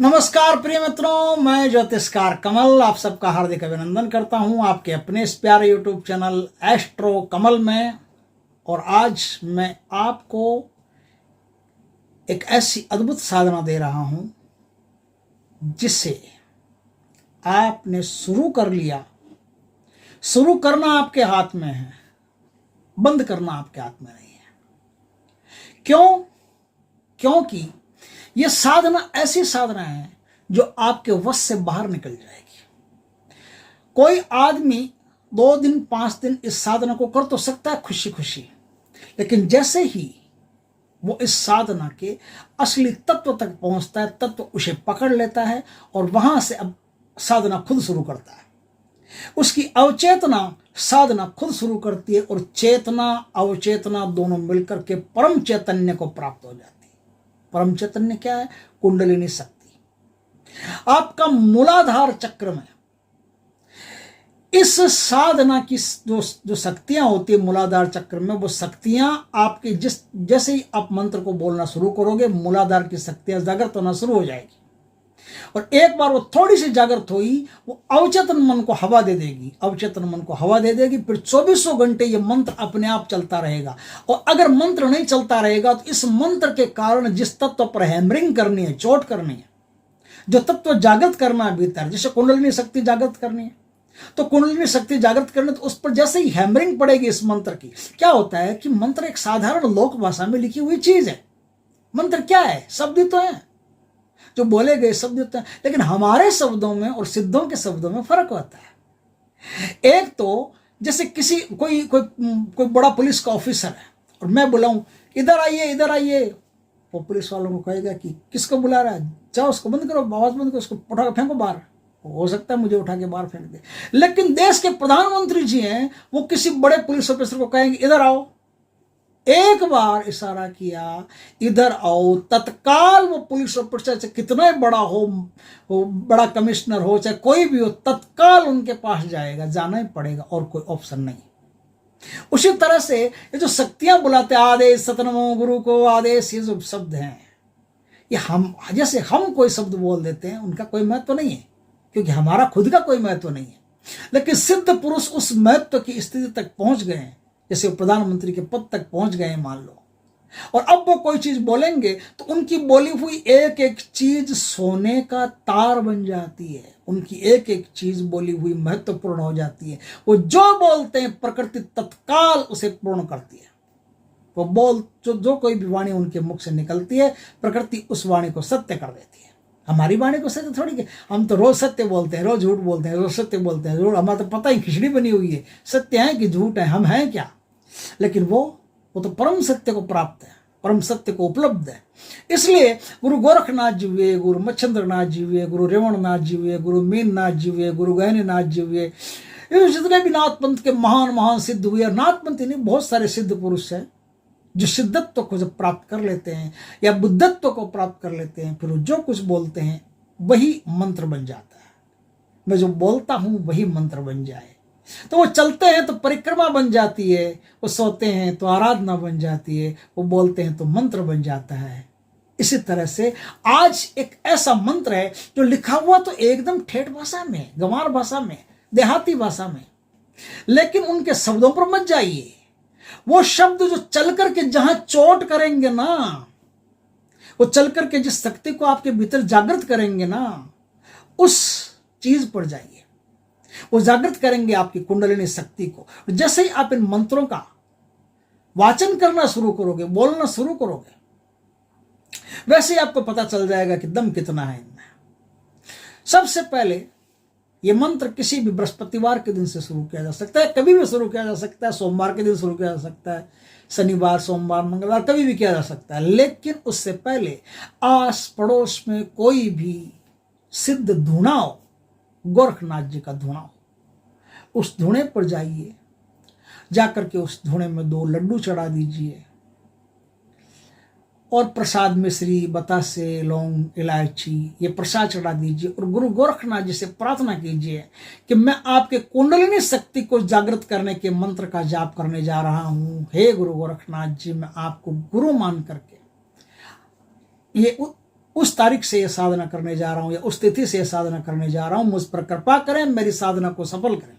नमस्कार प्रिय मित्रों, मैं ज्योतिषकार कमल आप सबका हार्दिक अभिनंदन करता हूं आपके अपने इस प्यारे यूट्यूब चैनल एस्ट्रो कमल में। और आज मैं आपको एक ऐसी अद्भुत साधना दे रहा हूं जिसे आपने शुरू कर लिया। शुरू करना आपके हाथ में है, बंद करना आपके हाथ में नहीं है। क्योंकि यह साधना ऐसी साधना है जो आपके वश से बाहर निकल जाएगी। कोई आदमी 2 दिन 5 दिन इस साधना को कर तो सकता है खुशी खुशी, लेकिन जैसे ही वो इस साधना के असली तत्व तक पहुंचता है, तत्व उसे पकड़ लेता है और वहां से अब साधना खुद शुरू करता है। उसकी अवचेतना साधना खुद शुरू करती है और चेतना अवचेतना दोनों मिलकर के परम चैतन्य को प्राप्त हो जाती है। परम चैतन्य क्या है? कुंडलिनी शक्ति। आपका मूलाधार चक्र में इस साधना की जो शक्तियां होती है मूलाधार चक्र में, वो शक्तियां आपके जैसे ही आप मंत्र को बोलना शुरू करोगे, मूलाधार की शक्तियां जागृत होना शुरू हो जाएगी। और एक बार वो थोड़ी सी जागृत हुई, वो अवचेतन मन को हवा दे देगी। अवचेतन मन को हवा दे देगी, फिर 2400 घंटे ये मंत्र अपने आप चलता रहेगा। और अगर मंत्र नहीं चलता रहेगा तो इस मंत्र के कारण जिस तत्व पर हैमरिंग करनी है, चोट करनी है, जो तत्व जागृत करना है भीतर, जैसे कुंडलिनी शक्ति जागृत करनी है, तो कुंडलिनी शक्ति जागृत करने तो उस पर जैसे ही हैमरिंग पड़ेगी इस मंत्र की, क्या होता है कि मंत्र एक साधारण लोक भाषा में लिखी हुई चीज है। मंत्र क्या है? शब्द ही तो है, जो बोले गए शब्द होते हैं, लेकिन हमारे शब्दों में और सिद्धों के शब्दों में फर्क होता है। एक तो जैसे कोई बड़ा पुलिस का ऑफिसर है और मैं बुलाऊं इधर आइए इधर आइए, वो पुलिस वालों को कहेगा कि किसको बुला रहा है, जाओ उसको बंद करो, आवाज बंद करो, उसको उठा के फेंको बाहर। हो सकता है मुझे उठा के बाहर फेंक दे, लेकिन देश के प्रधानमंत्री जी हैं, वो किसी बड़े पुलिस ऑफिसर को कहेंगे इधर आओ। एक बार इशारा किया इधर आओ, तत्काल वो पुलिस ऑफिसर चाहे कितना बड़ा हो, बड़ा कमिश्नर हो, चाहे कोई भी हो, तत्काल उनके पास जाएगा, जाना ही पड़ेगा और कोई ऑप्शन नहीं। उसी तरह से ये जो शक्तियां बुलाते आदेश सतनमो गुरु को आदेश, ये जो शब्द हैं, ये हम जैसे हम कोई शब्द बोल देते हैं, उनका कोई महत्व तो नहीं है, क्योंकि हमारा खुद का कोई महत्व नहीं है। लेकिन सिद्ध पुरुष उस महत्व की स्थिति तक पहुंच गए हैं, जैसे प्रधानमंत्री के पद तक पहुंच गए मान लो, और अब वो कोई चीज बोलेंगे तो उनकी बोली हुई एक एक चीज सोने का तार बन जाती है। उनकी एक एक चीज बोली हुई महत्वपूर्ण हो जाती है। वो जो बोलते हैं प्रकृति तत्काल उसे पूर्ण करती है। वो जो कोई भी वाणी उनके मुख से निकलती है, प्रकृति उस वाणी को सत्य कर देती है। हमारी वाणी को सत्य थोड़ी के, हम तो रोज सत्य बोलते हैं, रोज झूठ बोलते हैं, रोज सत्य बोलते हैं, रोज हमारा तो पता ही खिचड़ी बनी हुई है, सत्य है कि झूठ है, हम हैं क्या। लेकिन वो तो परम सत्य को प्राप्त है, परम सत्य को उपलब्ध है। इसलिए गुरु गोरखनाथ जी हुए, गुरु मच्छिंद्रनाथ जी हुए, गुरु रेवणनाथ जी हुए, गुरु मीननाथ जी हुए, गुरु गहनीनाथ जी हुए, ये जितने भी नाथ पंथ के महान महान सिद्ध हुए, नाथ पंथ नहीं बहुत सारे सिद्ध पुरुष हैं जो सिद्धत्व को जब प्राप्त कर लेते हैं या बुद्धत्व को प्राप्त कर लेते हैं, फिर जो कुछ बोलते हैं वही मंत्र बन जाता है। मैं जो बोलता हूं वही मंत्र बन जाए। तो वो चलते हैं तो परिक्रमा बन जाती है, वो सोते हैं तो आराधना बन जाती है, वो बोलते हैं तो मंत्र बन जाता है। इसी तरह से आज एक ऐसा मंत्र है जो लिखा हुआ तो एकदम ठेठ भाषा में, गंवार भाषा में, देहाती भाषा में, लेकिन उनके शब्दों पर मत जाइए। वो शब्द जो चल करके जहां चोट करेंगे ना, वो चल करके जिस शक्ति को आपके भीतर जागृत करेंगे ना, उस चीज पर जाइए। वो जागृत करेंगे आपकी कुंडलिनी शक्ति को। जैसे ही आप इन मंत्रों का वाचन करना शुरू करोगे, बोलना शुरू करोगे, वैसे ही आपको पता चल जाएगा कि दम कितना है इनमें। सबसे पहले ये मंत्र किसी भी बृहस्पतिवार के दिन से शुरू किया जा सकता है, कभी भी शुरू किया जा सकता है, सोमवार के दिन शुरू किया जा सकता है, शनिवार सोमवार मंगलवार कभी भी किया जा सकता है। लेकिन उससे पहले आस पड़ोस में कोई भी सिद्ध धूना हो, गोरखनाथ जी का धूना हो, उस धूने पर जाइए, जाकर के उस धूने में 2 लड्डू चढ़ा दीजिए और प्रसाद में श्री बतासे लौंग इलायची ये प्रसाद चढ़ा दीजिए और गुरु गोरखनाथ जी से प्रार्थना कीजिए कि मैं आपके कुंडलिनी शक्ति को जागृत करने के मंत्र का जाप करने जा रहा हूं। हे गुरु गोरखनाथ जी, मैं आपको गुरु मान करके ये उस तारीख से ये साधना करने जा रहा हूं या उस तिथि से ये साधना करने जा रहा हूं, मुझ पर कृपा करें, मेरी साधना को सफल करें।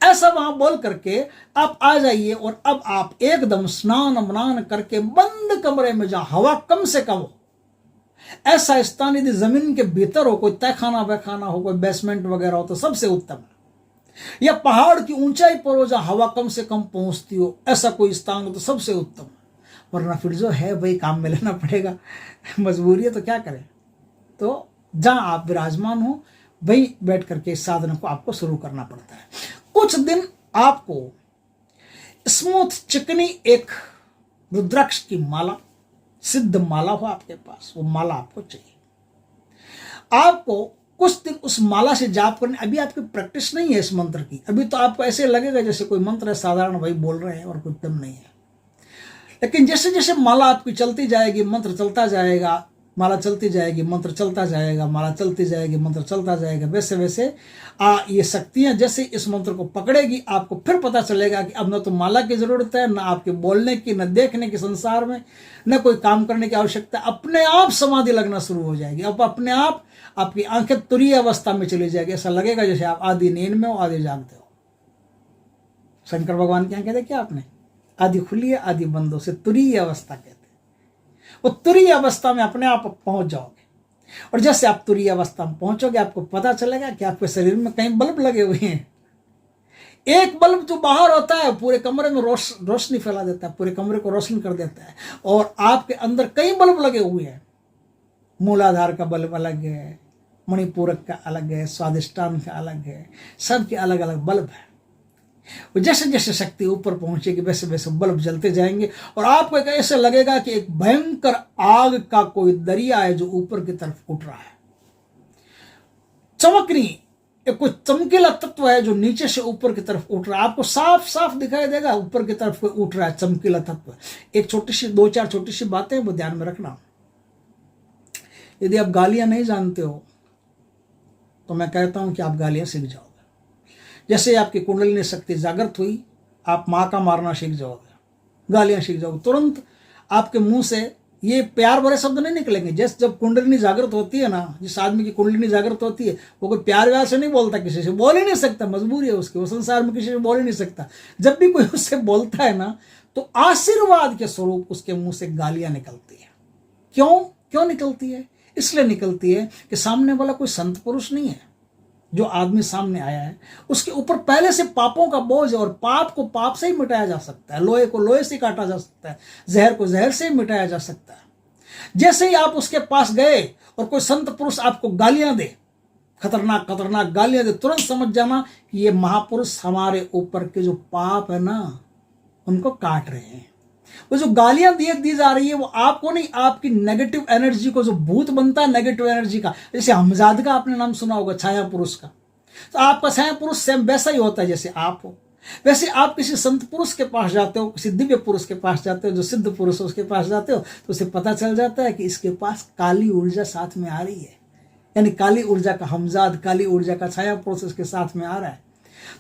ऐसा वहां बोल करके आप आ जाइए और अब आप एकदम स्नान वनान करके बंद कमरे में, जहां हवा कम से कम हो, ऐसा स्थान यदि जमीन के भीतर हो, कोई तहखाना वहखाना हो, कोई बेसमेंट वगैरह हो तो सबसे उत्तम है, या पहाड़ की ऊंचाई पर हो जहां हवा कम से कम पहुंचती हो, ऐसा कोई स्थान हो तो सबसे उत्तम है। वरना फिर जो है वही काम में लेना पड़ेगा, मजबूरी है तो क्या करें। तो जहां आप विराजमान हो वही बैठ करके इस साधना को आपको शुरू करना पड़ता है। कुछ दिन आपको स्मूथ चिकनी एक रुद्राक्ष की माला, सिद्ध माला हो आपके पास, वो माला आपको चाहिए। आपको कुछ दिन उस माला से जाप करने, अभी आपकी प्रैक्टिस नहीं है इस मंत्र की, अभी तो आपको ऐसे लगेगा जैसे कोई मंत्र है साधारण वही बोल रहे हैं और कुछ दम नहीं है। लेकिन जैसे जैसे माला आपकी चलती जाएगी, मंत्र चलता जाएगा, माला चलती जाएगी, मंत्र चलता जाएगा, माला चलती जाएगी, मंत्र चलता जाएगा, वैसे वैसे ये शक्तियां जैसे इस मंत्र को पकड़ेगी, आपको फिर पता चलेगा कि अब न तो माला की जरूरत है, न आपके बोलने की, न देखने की संसार में, न कोई काम करने की आवश्यकता। अपने आप समाधि लगना शुरू हो जाएगी। अब अपने आप आपकी आंखें तुरीय अवस्था में चली जाएगी। ऐसा लगेगा जैसे आप आधी नींद में हो, आधी जागते हो। शंकर भगवान की आंखें देखी आपने, आधी खुली है, आधी बंद हो, से तुरीय अवस्था कहते हैं। वो तुरीय अवस्था में अपने आप पहुंच जाओगे, और जैसे आप तुरीय अवस्था में पहुंचोगे आपको पता चलेगा कि आपके शरीर में कई बल्ब लगे हुए हैं। एक बल्ब जो बाहर होता है पूरे कमरे में रोशनी फैला देता है, पूरे कमरे को रोशन कर देता है, और आपके अंदर कई बल्ब लगे हुए हैं। मूलाधार का बल्ब अलग है, मणिपूरक का अलग है, स्वादिष्टान का अलग है, सबके अलग अलग बल्ब है। जैसे जैसे शक्ति ऊपर पहुंचेगी वैसे वैसे बल्ब जलते जाएंगे, और आपको एक ऐसे लगेगा कि एक भयंकर आग का कोई दरिया है जो ऊपर की तरफ उठ रहा है। चमकनी एक कोई चमकीला तत्व है जो नीचे से ऊपर की तरफ उठ रहा है। आपको साफ साफ दिखाई देगा ऊपर की तरफ कोई उठ रहा है, चमकीला तत्व। एक छोटी सी, दो चार छोटी सी बातें वो ध्यान में रखना। यदि आप गालियां नहीं जानते हो तो मैं कहता हूं कि आप गालियां सीख जाओगे। जैसे आपकी कुंडलिनी शक्ति जागृत हुई, आप माँ का मारना सीख जाओगे, गालियां सीख जाओगे। तुरंत आपके मुंह से ये प्यार भरे शब्द नहीं निकलेंगे। जैसे जब कुंडलिनी जागृत होती है ना, जिस आदमी की कुंडलिनी जागृत होती है वो कोई प्यार व्यार से नहीं बोलता, किसी से बोल ही नहीं सकता, मजबूरी है उसकी, वो संसार में किसी से बोल ही नहीं सकता। जब भी कोई उससे बोलता है ना तो आशीर्वाद के स्वरूप उसके मुंह से गालियां निकलती है। क्यों निकलती है? इसलिए निकलती है कि सामने वाला कोई संत पुरुष नहीं है। जो आदमी सामने आया है उसके ऊपर पहले से पापों का बोझ है, और पाप को पाप से ही मिटाया जा सकता है, लोहे को लोहे से काटा जा सकता है, जहर को जहर से ही मिटाया जा सकता है। जैसे ही आप उसके पास गए और कोई संत पुरुष आपको गालियां दे, खतरनाक खतरनाक गालियां दे, तुरंत समझ जाना कि ये महापुरुष हमारे ऊपर के जो पाप है ना उनको काट रहे हैं। वो जो गालियां दी जा रही है वो आपको नहीं, आपकी नेगेटिव एनर्जी को, जो भूत बनता है नेगेटिव एनर्जी का। जैसे हमजाद का आपने नाम सुना होगा, छाया पुरुष का, तो आपका छाया पुरुष सेम वैसा ही होता है जैसे आप हो। वैसे आप किसी संत पुरुष के पास जाते हो, किसी दिव्य पुरुष के पास जाते हो, जो सिद्ध पुरुष है उसके पास जाते हो, तो उसे पता चल जाता है कि इसके पास काली ऊर्जा साथ में आ रही है, यानी काली ऊर्जा का हमजाद, काली ऊर्जा का छाया पुरुष उसके साथ में आ रहा है।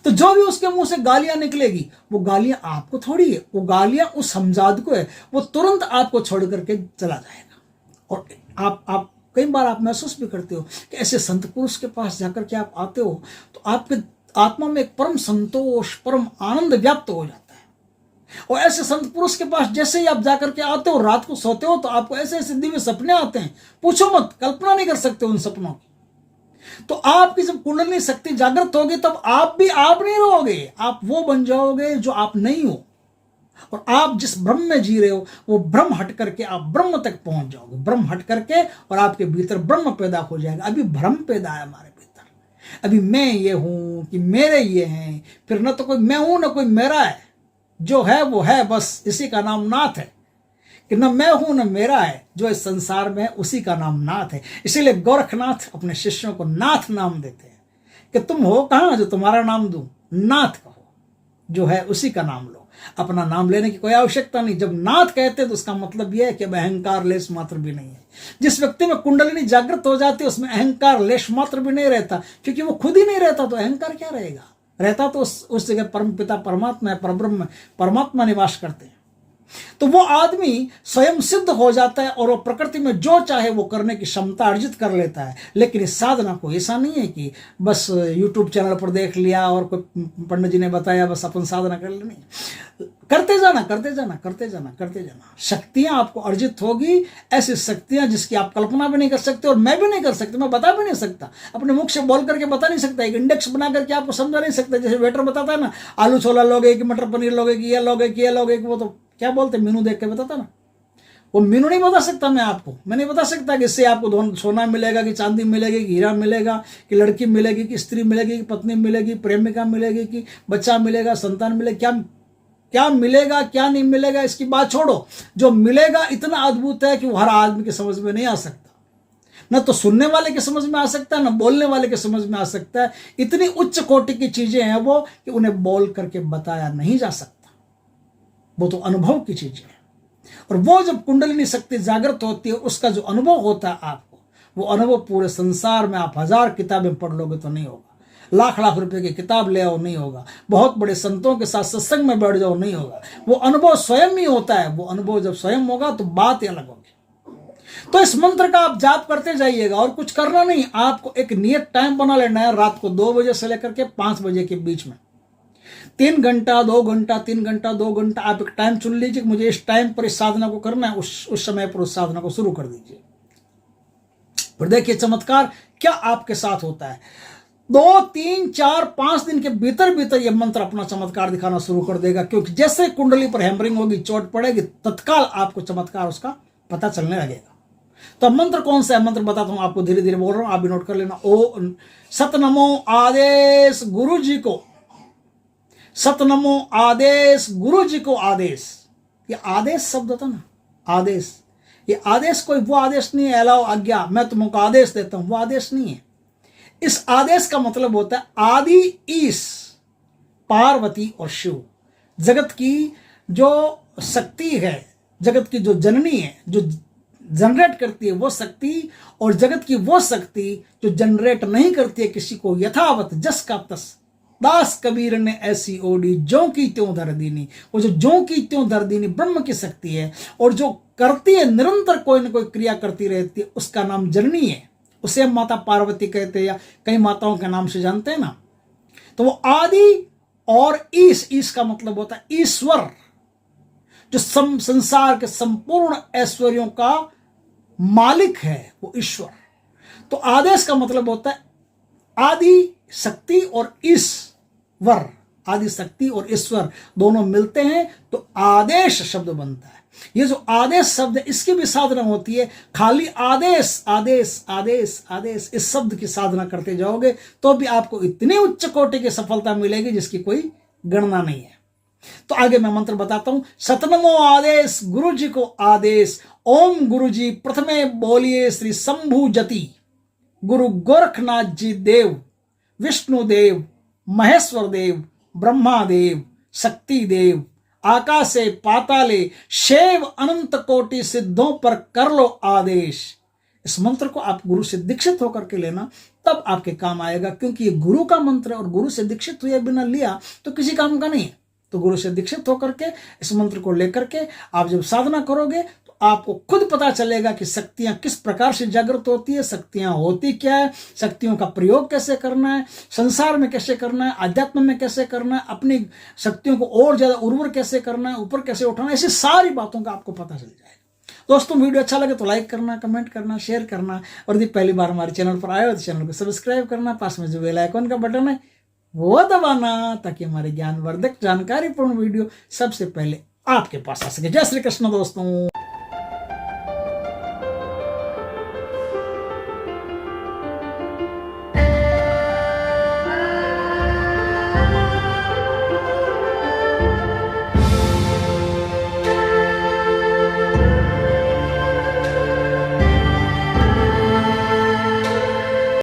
तो जो भी उसके मुंह से गालियां निकलेगी वो गालियां आपको थोड़ी है, वो गालियां उस हमजाद को है। वो तुरंत आपको छोड़ करके चला जाएगा। और आप कई बार आप महसूस भी करते हो कि ऐसे संत पुरुष के पास जाकर के आप आते हो तो आपके आत्मा में एक परम संतोष, परम आनंद व्याप्त हो जाता है। और ऐसे संत पुरुष के पास जैसे ही आप जाकर के आते हो, रात को सोते हो तो आपको ऐसे ऐसे दिव्य सपने आते हैं, पूछो मत, कल्पना नहीं कर सकते उन सपनों की। तो आपकी जब कुंडलिनी शक्ति जागृत होगी तब आप भी आप नहीं रहोगे, आप वो बन जाओगे जो आप नहीं हो। और आप जिस ब्रह्म में जी रहे हो वो ब्रह्म हट करके आप ब्रह्म तक पहुंच जाओगे। ब्रह्म हट करके और आपके भीतर ब्रह्म पैदा हो जाएगा। अभी भ्रम पैदा है हमारे भीतर, अभी मैं ये हूं कि मेरे ये हैं, फिर न तो कोई मैं हूं न कोई मेरा है। जो है वो है, बस इसी का नाम नाथ है। कि न मैं हूं न मेरा है, जो इस संसार में है उसी का नाम नाथ है। इसीलिए गोरखनाथ अपने शिष्यों को नाथ नाम देते हैं कि तुम हो कहां जो तुम्हारा नाम दूं, नाथ कहो, जो है उसी का नाम लो। अपना नाम लेने की कोई आवश्यकता नहीं। जब नाथ कहते हैं तो उसका मतलब यह है कि अब अहंकार लेश मात्र भी नहीं है। जिस व्यक्ति में कुंडलिनी जागृत हो जाती है उसमें अहंकार लेश मात्र भी नहीं रहता, क्योंकि वो खुद ही नहीं रहता तो अहंकार क्या रहेगा। रहता तो उस जगह परम पिता परमात्मा है, परब्रह्म परमात्मा निवास करते हैं। तो वो आदमी स्वयं सिद्ध हो जाता है और वो प्रकृति में जो चाहे वो करने की क्षमता अर्जित कर लेता है। लेकिन इस साधना को ऐसा नहीं है कि बस यूट्यूब चैनल पर देख लिया और कोई पंडित जी ने बताया बस अपन साधना कर लेनी। करते जाना करते जाना करते जाना करते जाना, शक्तियां आपको अर्जित होगी, ऐसी शक्तियां जिसकी आप कल्पना भी नहीं कर सकते और मैं भी नहीं कर सकता, मैं बता भी नहीं सकता, अपने मुख से बोल करके बता नहीं सकता, एक इंडेक्स बना करके आपको समझा नहीं सकता। जैसे वेटर बताता है ना, आलू छोला लोगे कि मटर पनीर लोगे कि ये लोगे कि ये लोगे कि वो तो क्या बोलते मेनू देख के बताता ना, वो मेनू नहीं बता सकता मैं आपको, मैं नहीं बता सकता कि इससे आपको सोना मिलेगा कि चांदी मिलेगी कि हीरा मिलेगा कि लड़की मिलेगी कि स्त्री मिलेगी कि पत्नी मिलेगी, प्रेमिका मिलेगी कि बच्चा मिलेगा, संतान मिलेगा, क्या क्या मिलेगा क्या नहीं मिलेगा इसकी बात छोड़ो। जो मिलेगा इतना अद्भुत है कि वो हर आदमी के समझ में नहीं आ सकता, न तो सुनने वाले के समझ में आ सकता है न बोलने वाले के समझ में आ सकता है। इतनी उच्च कोटि की चीजें हैं वो कि उन्हें बोल करके बताया नहीं जा सकता, वो तो अनुभव की चीजें हैं। और वो जब कुंडलिनी शक्ति जागृत होती है उसका जो अनुभव होता है आपको, वो अनुभव पूरे संसार में आप 1000 किताबें पढ़ लोगे तो नहीं होगा, लाख लाख रुपए की किताब ले आओ नहीं होगा, बहुत बड़े संतों के साथ सत्संग में बैठ जाओ नहीं होगा। वो अनुभव स्वयं ही होता है, वो अनुभव जब स्वयं होगा तो बात ही अलग होगी। तो इस मंत्र का आप जाप करते जाइएगा और कुछ करना नहीं, आपको एक नियत टाइम बना लेना है, रात को 2 बजे से लेकर के 5 बजे के बीच में 3 घंटा 2 घंटा 3 घंटा 2 घंटा आप एक टाइम चुन लीजिए, मुझे इस टाइम पर इस साधना को करना है, उस समय पर उस साधना को शुरू कर दीजिए। फिर देखिए चमत्कार क्या आपके साथ होता है। 2 3 4 5 दिन के भीतर भीतर यह मंत्र अपना चमत्कार दिखाना शुरू कर देगा, क्योंकि जैसे कुंडली पर हैमरिंग होगी, चोट पड़ेगी, तत्काल आपको चमत्कार उसका पता चलने लगेगा। तो मंत्र कौन सा है, मंत्र बताता हूं आपको, धीरे धीरे बोल रहा हूं, आप भी नोट कर लेना। ओ सतनमो आदेश गुरु जी को, सतनमो आदेश गुरु जी को आदेश। ये आदेश शब्द था ना, आदेश, ये आदेश कोई वो आदेश नहीं है अलाउ आज्ञा, मैं तुमको आदेश देता हूं, वो आदेश नहीं है। इस आदेश का मतलब होता है आदि ईश, पार्वती और शिव, जगत की जो शक्ति है, जगत की जो जननी है, जो जनरेट करती है वो शक्ति, और जगत की वो शक्ति जो जनरेट नहीं करती है किसी को, यथावत जस का तस, दास कबीर ने ऐसी ओढ़ी ज्यों की त्यों धर दीनी। वो जो ज्यों की त्यों धर दीनी ब्रह्म की शक्ति है, और जो करती है निरंतर कोई ना कोई क्रिया करती रहती है, उसका नाम जननी है, उसे हम माता पार्वती कहते हैं या कई माताओं के नाम से जानते हैं ना। तो वो आदि और ईश का मतलब होता है ईश्वर, जो संसार के संपूर्ण ऐश्वर्यों का मालिक है, वो ईश्वर। तो आदेश का मतलब होता है आदि शक्ति और ईश्वर, आदि शक्ति और ईश्वर दोनों मिलते हैं तो आदेश शब्द बनता है। ये जो आदेश शब्द है इसकी भी साधना होती है, खाली आदेश आदेश आदेश आदेश इस शब्द की साधना करते जाओगे तो भी आपको इतनी उच्च कोटि की सफलता मिलेगी जिसकी कोई गणना नहीं है। तो आगे मैं मंत्र बताता हूं। सतनमो आदेश गुरु जी को आदेश। ओम गुरु जी प्रथमे बोलिए श्री शंभु जति, गुरु गोरखनाथ जी देव, विष्णु देव, महेश्वर देव, ब्रह्मा देव, शक्ति देव, आकाशे पाताले शैव अनंत कोटि सिद्धों पर कर लो आदेश। इस मंत्र को आप गुरु से दीक्षित होकर के लेना, तब आपके काम आएगा, क्योंकि ये गुरु का मंत्र है और गुरु से दीक्षित हुए बिना लिया तो किसी काम का नहीं है। तो गुरु से दीक्षित होकर के इस मंत्र को लेकर के आप जब साधना करोगे तो आपको खुद पता चलेगा कि शक्तियां किस प्रकार से जागृत होती है, शक्तियां होती क्या है, शक्तियों का प्रयोग कैसे करना है, संसार में कैसे करना है, आध्यात्म में कैसे करना है, अपनी शक्तियों को और ज्यादा उर्वर कैसे करना है, ऊपर कैसे उठाना है, ऐसी सारी बातों का आपको पता चल जाएगा। दोस्तों वीडियो अच्छा लगे तो लाइक करना, कमेंट करना, शेयर करना, और यदि पहली बार हमारे चैनल पर आए हो तो चैनल को सब्सक्राइब करना, पास में जो बेल आइकन का बटन है वो दबाना, ताकि हमारे ज्ञानवर्धक जानकारीपूर्ण वीडियो सबसे पहले आपके पास आ सके। जय श्री कृष्ण दोस्तों।